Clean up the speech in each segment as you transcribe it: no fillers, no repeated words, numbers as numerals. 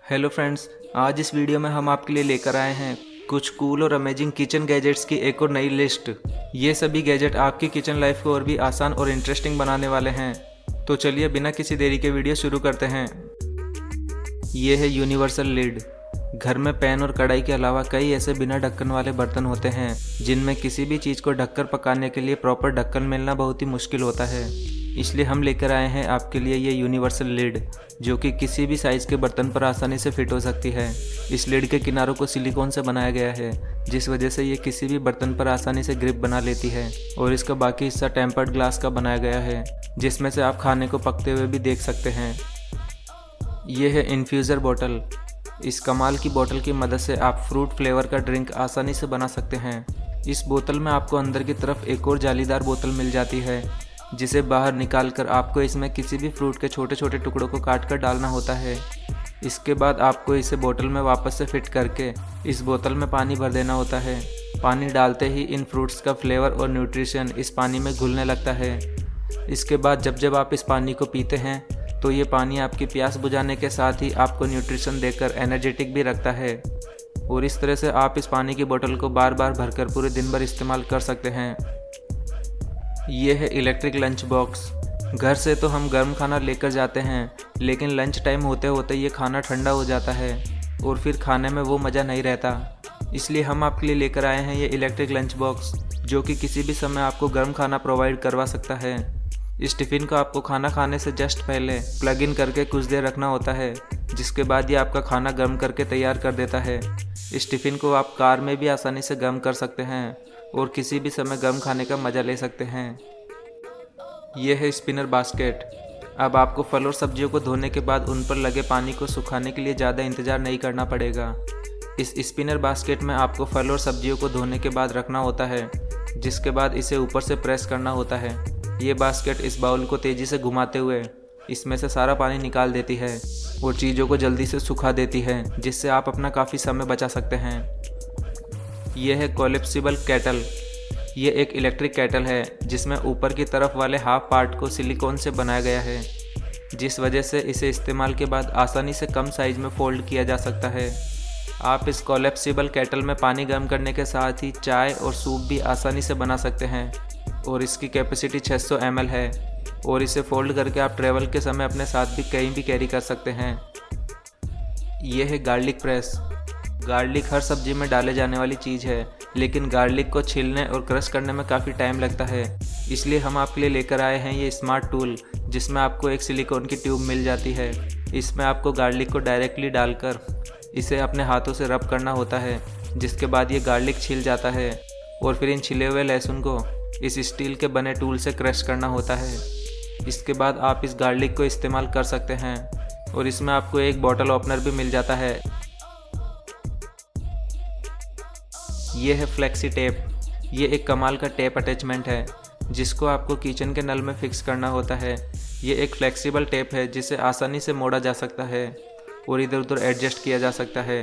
Hello friends, आज इस video में हम आपके लिए लेकर आए हैं कुछ कूल और अमेजिंग किचन गैजेट्स की एक और नई लिस्ट। ये सभी गैजेट आपकी किचन लाइफ को और भी आसान और इंटरेस्टिंग बनाने वाले हैं। तो चलिए बिना किसी देरी के वीडियो शुरू करते हैं। ये है यूनिवर्सल लिड। घर में पैन और कढ़ाई के अलावा कई ऐसे बिना ढक्कन वाले बर्तन होते हैं जिनमें किसी भी चीज़ को ढककर पकाने के लिए प्रॉपर ढक्कन मिलना बहुत ही मुश्किल होता है। इसलिए हम लेकर आए हैं आपके लिए ये यूनिवर्सल लिड, जो कि किसी भी साइज़ के बर्तन पर आसानी से फिट हो सकती है। इस लिड के किनारों को सिलिकॉन से बनाया गया है, जिस वजह से ये किसी भी बर्तन पर आसानी से ग्रिप बना लेती है। और इसका बाकी हिस्सा टेम्पर्ड ग्लास का बनाया गया है, जिसमें से आप खाने को पकते हुए भी देख सकते हैं। ये है इन्फ्यूज़र बोतल। इस कमाल की बोतल की मदद से आप फ्रूट फ्लेवर का ड्रिंक आसानी से बना सकते हैं। इस बोतल में आपको अंदर की तरफ एक और जालीदार बोतल मिल जाती है, जिसे बाहर निकालकर आपको इसमें किसी भी फ्रूट के छोटे छोटे टुकड़ों को काट कर डालना होता है। इसके बाद आपको इसे बोतल में वापस से फिट करके इस बोतल में पानी भर देना होता है। पानी डालते ही इन फ्रूट्स का फ्लेवर और न्यूट्रिशन इस पानी में घुलने लगता है। इसके बाद जब आप इस पानी को पीते हैं तो ये पानी आपकी प्यास बुझाने के साथ ही आपको न्यूट्रिशन देकर एनर्जेटिक भी रखता है। और इस तरह से आप इस पानी की बोतल को बार बार भरकर पूरे दिन भर इस्तेमाल कर सकते हैं। ये है इलेक्ट्रिक लंच बॉक्स। घर से तो हम गर्म खाना लेकर जाते हैं, लेकिन लंच टाइम होते होते ये खाना ठंडा हो जाता है और फिर खाने में वो मज़ा नहीं रहता। इसलिए हम आपके लिए लेकर आए हैं ये इलेक्ट्रिक लंच बॉक्स, जो कि किसी भी समय आपको गर्म खाना प्रोवाइड करवा सकता है। इस टिफ़िन को आपको खाना खाने से जस्ट पहले प्लग इन करके कुछ देर रखना होता है, जिसके बाद ये आपका खाना गर्म करके तैयार कर देता है। इस टिफ़िन को आप कार में भी आसानी से गर्म कर सकते हैं और किसी भी समय गर्म खाने का मज़ा ले सकते हैं। यह है स्पिनर बास्केट। अब आपको फल और सब्जियों को धोने के बाद उन पर लगे पानी को सुखाने के लिए ज़्यादा इंतज़ार नहीं करना पड़ेगा। इस स्पिनर बास्केट में आपको फल और सब्जियों को धोने के बाद रखना होता है, जिसके बाद इसे ऊपर से प्रेस करना होता है। ये बास्केट इस बाउल को तेज़ी से घुमाते हुए इसमें से सारा पानी निकाल देती है और चीज़ों को जल्दी से सुखा देती है, जिससे आप अपना काफ़ी समय बचा सकते हैं। यह है कोलेप्सिबल केटल। ये एक इलेक्ट्रिक केटल है जिसमें ऊपर की तरफ वाले हाफ पार्ट को सिलिकॉन से बनाया गया है, जिस वजह से इसे इस्तेमाल के बाद आसानी से कम साइज में फोल्ड किया जा सकता है। आप इस कोलेप्सिबल केटल में पानी गर्म करने के साथ ही चाय और सूप भी आसानी से बना सकते हैं। और इसकी कैपेसिटी 600 ml है और इसे फोल्ड करके आप ट्रैवल के समय अपने साथ भी कहीं भी कैरी कर सकते हैं। यह है गार्लिक प्रेस। गार्लिक हर सब्जी में डाले जाने वाली चीज़ है, लेकिन गार्लिक को छीलने और क्रश करने में काफ़ी टाइम लगता है। इसलिए हम आपके लिए लेकर आए हैं ये स्मार्ट टूल, जिसमें आपको एक सिलिकॉन की ट्यूब मिल जाती है। इसमें आपको गार्लिक को डायरेक्टली डालकर इसे अपने हाथों से रब करना होता है, जिसके बाद ये गार्लिक छिल जाता है और फिर इन छिले हुए लहसुन को इस स्टील के बने टूल से क्रश करना होता है। इसके बाद आप इस गार्लिक को इस्तेमाल कर सकते हैं और इसमें आपको एक बॉटल ओपनर भी मिल जाता है। ये है फ्लेक्सी टेप। ये एक कमाल का टेप अटैचमेंट है, जिसको आपको किचन के नल में फिक्स करना होता है। ये एक फ्लेक्सिबल टेप है जिसे आसानी से मोड़ा जा सकता है और इधर उधर एडजस्ट किया जा सकता है।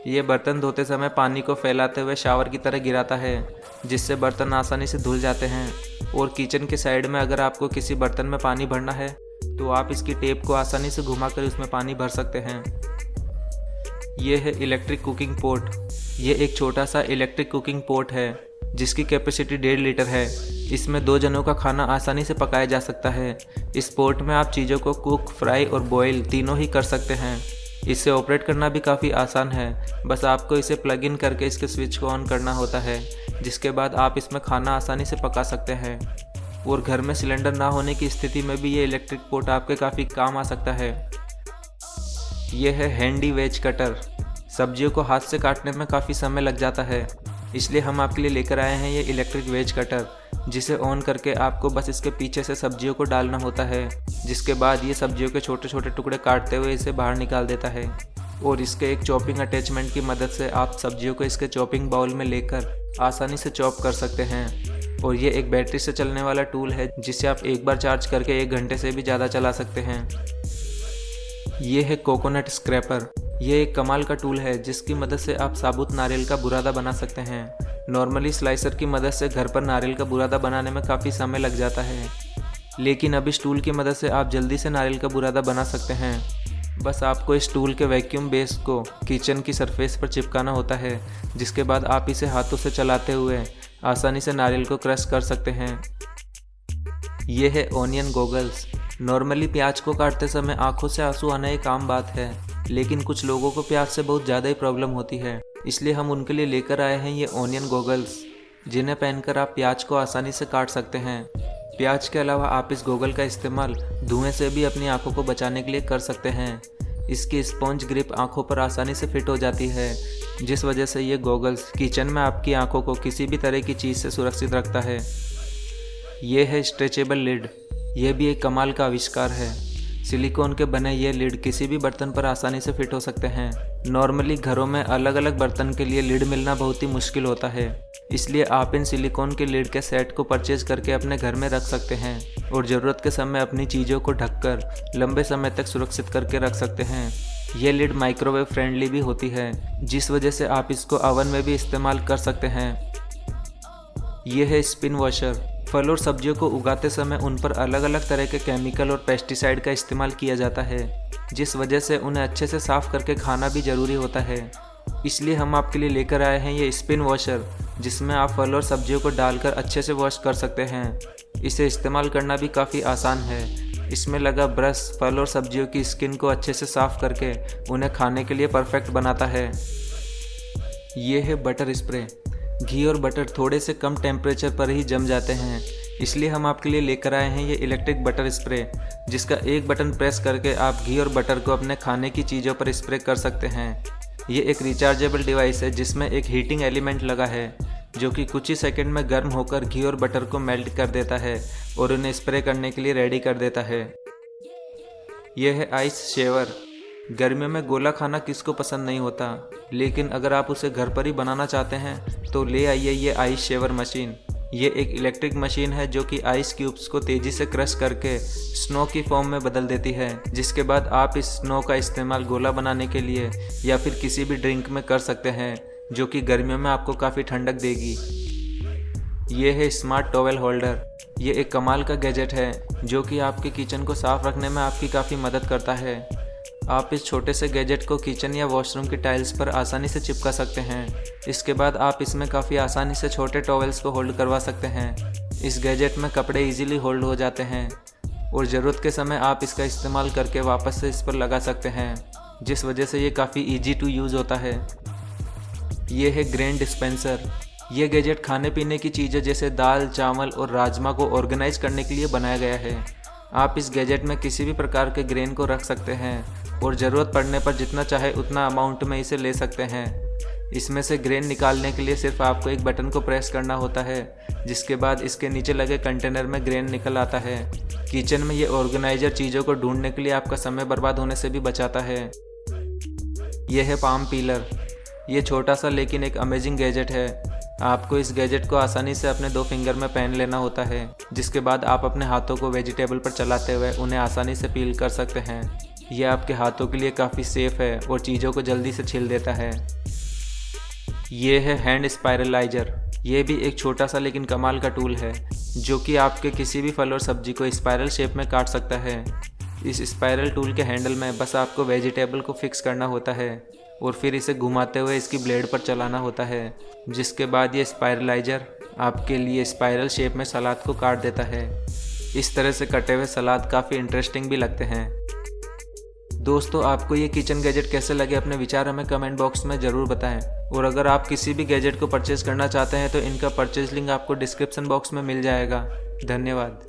ये बर्तन धोते समय पानी को फैलाते हुए शावर की तरह गिराता है, जिससे बर्तन आसानी से धुल जाते हैं। और किचन के साइड में अगर आपको किसी बर्तन में पानी भरना है तो आप इसकी टेप को आसानी से घुमाकर उसमें पानी भर सकते हैं। ये है इलेक्ट्रिक कुकिंग पॉट। ये एक छोटा सा इलेक्ट्रिक कुकिंग पॉट है जिसकी कैपेसिटी 1.5 लीटर है। इसमें 2 जनों का खाना आसानी से पकाया जा सकता है। इस पॉट में आप चीज़ों को कुक, फ्राई और बॉयल तीनों ही कर सकते हैं। इसे ऑपरेट करना भी काफ़ी आसान है। बस आपको इसे प्लग इन करके इसके स्विच को ऑन करना होता है, जिसके बाद आप इसमें खाना आसानी से पका सकते हैं। और घर में सिलेंडर ना होने की स्थिति में भी ये इलेक्ट्रिक पॉट आपके काफ़ी काम आ सकता है। यह है हैंडी वेज कटर। सब्जियों को हाथ से काटने में काफ़ी समय लग जाता है, इसलिए हम आपके लिए लेकर आए हैं ये इलेक्ट्रिक वेज कटर, जिसे ऑन करके आपको बस इसके पीछे से सब्जियों को डालना होता है, जिसके बाद ये सब्जियों के छोटे छोटे टुकड़े काटते हुए इसे बाहर निकाल देता है। और इसके एक चॉपिंग अटैचमेंट की मदद से आप सब्जियों को इसके चॉपिंग बाउल में लेकर आसानी से चॉप कर सकते हैं। और ये एक बैटरी से चलने वाला टूल है, जिसे आप एक बार चार्ज करके 1 घंटे से भी ज़्यादा चला सकते हैं। ये है कोकोनट स्क्रैपर। ये एक कमाल का टूल है जिसकी मदद से आप साबुत नारियल का बुरादा बना सकते हैं। नॉर्मली स्लाइसर की मदद से घर पर नारियल का बुरादा बनाने में काफ़ी समय लग जाता है, लेकिन अब इस टूल की मदद से आप जल्दी से नारियल का बुरादा बना सकते हैं। बस आपको इस टूल के वैक्यूम बेस को किचन की सरफेस पर चिपकाना होता है, जिसके बाद आप इसे हाथों से चलाते हुए आसानी से नारियल को क्रश कर सकते हैं। ये है ओनियन गॉगल्स। नॉर्मली प्याज को काटते समय आंखों से आंसू आना एक आम बात है, लेकिन कुछ लोगों को प्याज से बहुत ज़्यादा ही प्रॉब्लम होती है, इसलिए हम उनके लिए लेकर आए हैं ये ओनियन गॉगल्स, जिन्हें पहनकर आप प्याज को आसानी से काट सकते हैं। प्याज के अलावा आप इस गॉगल का इस्तेमाल धुएं से भी अपनी आंखों को बचाने के लिए कर सकते हैं। इसकी स्पॉन्ज ग्रिप आंखों पर आसानी से फिट हो जाती है, जिस वजह से ये गॉगल्स किचन में आपकी आंखों को किसी भी तरह की चीज़ से सुरक्षित रखता है। ये है स्ट्रेचेबल लिड। यह भी एक कमाल का आविष्कार है। सिलिकॉन के बने ये लिड किसी भी बर्तन पर आसानी से फिट हो सकते हैं। नॉर्मली घरों में अलग अलग बर्तन के लिए लिड मिलना बहुत ही मुश्किल होता है, इसलिए आप इन सिलिकॉन के लिड के सेट को परचेज करके अपने घर में रख सकते हैं और ज़रूरत के समय अपनी चीज़ों को ढककर लंबे समय तक सुरक्षित करके रख सकते हैं। ये लिड माइक्रोवेव फ्रेंडली भी होती है, जिस वजह से आप इसको ओवन में भी इस्तेमाल कर सकते हैं। यह है स्पिन वॉशर। फल और सब्जियों को उगाते समय उन पर अलग अलग तरह के केमिकल और पेस्टिसाइड का इस्तेमाल किया जाता है, जिस वजह से उन्हें अच्छे से साफ़ करके खाना भी ज़रूरी होता है। इसलिए हम आपके लिए लेकर आए हैं ये स्पिन वॉशर, जिसमें आप फल और सब्जियों को डालकर अच्छे से वॉश कर सकते हैं। इसे इस्तेमाल करना भी काफ़ी आसान है। इसमें लगा ब्रश फल और सब्जियों की स्किन को अच्छे से साफ़ करके उन्हें खाने के लिए परफेक्ट बनाता है। ये है बटर स्प्रे। घी और बटर थोड़े से कम टेम्परेचर पर ही जम जाते हैं, इसलिए हम आपके लिए लेकर आए हैं ये इलेक्ट्रिक बटर स्प्रे, जिसका एक बटन प्रेस करके आप घी और बटर को अपने खाने की चीज़ों पर स्प्रे कर सकते हैं। ये एक रिचार्जेबल डिवाइस है जिसमें एक हीटिंग एलिमेंट लगा है, जो कि कुछ ही सेकंड में गर्म होकर घी और बटर को मेल्ट कर देता है और उन्हें स्प्रे करने के लिए रेडी कर देता है। यह है आइस शेवर। गर्मियों में गोला खाना किसको पसंद नहीं होता, लेकिन अगर आप उसे घर पर ही बनाना चाहते हैं तो ले आइए ये आइस शेवर मशीन। ये एक इलेक्ट्रिक मशीन है जो कि आइस क्यूब्स को तेज़ी से क्रश करके स्नो की फॉर्म में बदल देती है, जिसके बाद आप इस स्नो का इस्तेमाल गोला बनाने के लिए या फिर किसी भी ड्रिंक में कर सकते हैं, जो कि गर्मियों में आपको काफ़ी ठंडक देगी। ये है स्मार्ट टॉवेल होल्डर। ये एक कमाल का गैजेट है जो कि आपके किचन को साफ रखने में आपकी काफ़ी मदद करता है। आप इस छोटे से गैजेट को किचन या वॉशरूम की टाइल्स पर आसानी से चिपका सकते हैं। इसके बाद आप इसमें काफ़ी आसानी से छोटे टॉवेल्स को होल्ड करवा सकते हैं। इस गैजेट में कपड़े इजीली होल्ड हो जाते हैं और ज़रूरत के समय आप इसका इस्तेमाल करके वापस से इस पर लगा सकते हैं, जिस वजह से ये काफ़ी ईजी टू यूज़ होता है। ये है ग्रेन डिस्पेंसर। ये गैजेट खाने पीने की चीज़ें जैसे दाल, चावल और राजमा को ऑर्गेनाइज करने के लिए बनाया गया है। आप इस गैजेट में किसी भी प्रकार के ग्रेन को रख सकते हैं और ज़रूरत पड़ने पर जितना चाहे उतना अमाउंट में इसे ले सकते हैं। इसमें से ग्रेन निकालने के लिए सिर्फ आपको एक बटन को प्रेस करना होता है, जिसके बाद इसके नीचे लगे कंटेनर में ग्रेन निकल आता है। किचन में ये ऑर्गेनाइजर चीज़ों को ढूंढने के लिए आपका समय बर्बाद होने से भी बचाता है। यह है पाम पीलर। ये छोटा सा लेकिन एक अमेजिंग गैजेट है। आपको इस गैजेट को आसानी से अपने 2 फिंगर में पहन लेना होता है, जिसके बाद आप अपने हाथों को वेजिटेबल पर चलाते हुए उन्हें आसानी से पील कर सकते हैं। यह आपके हाथों के लिए काफ़ी सेफ है और चीज़ों को जल्दी से छील देता है। ये है हैंड स्पाइरलाइजर। ये भी एक छोटा सा लेकिन कमाल का टूल है, जो कि आपके किसी भी फल और सब्जी को स्पाइरल शेप में काट सकता है। इस स्पाइरल टूल के हैंडल में बस आपको वेजिटेबल को फिक्स करना होता है और फिर इसे घुमाते हुए इसकी ब्लेड पर चलाना होता है, जिसके बाद ये स्पाइरलाइजर आपके लिए स्पाइरल शेप में सलाद को काट देता है। इस तरह से कटे हुए सलाद काफ़ी इंटरेस्टिंग भी लगते हैं। दोस्तों, आपको ये किचन गैजेट कैसे लगे अपने विचार हमें कमेंट बॉक्स में ज़रूर बताएं। और अगर आप किसी भी गैजेट को परचेज़ करना चाहते हैं तो इनका परचेज लिंक आपको डिस्क्रिप्शन बॉक्स में मिल जाएगा। धन्यवाद।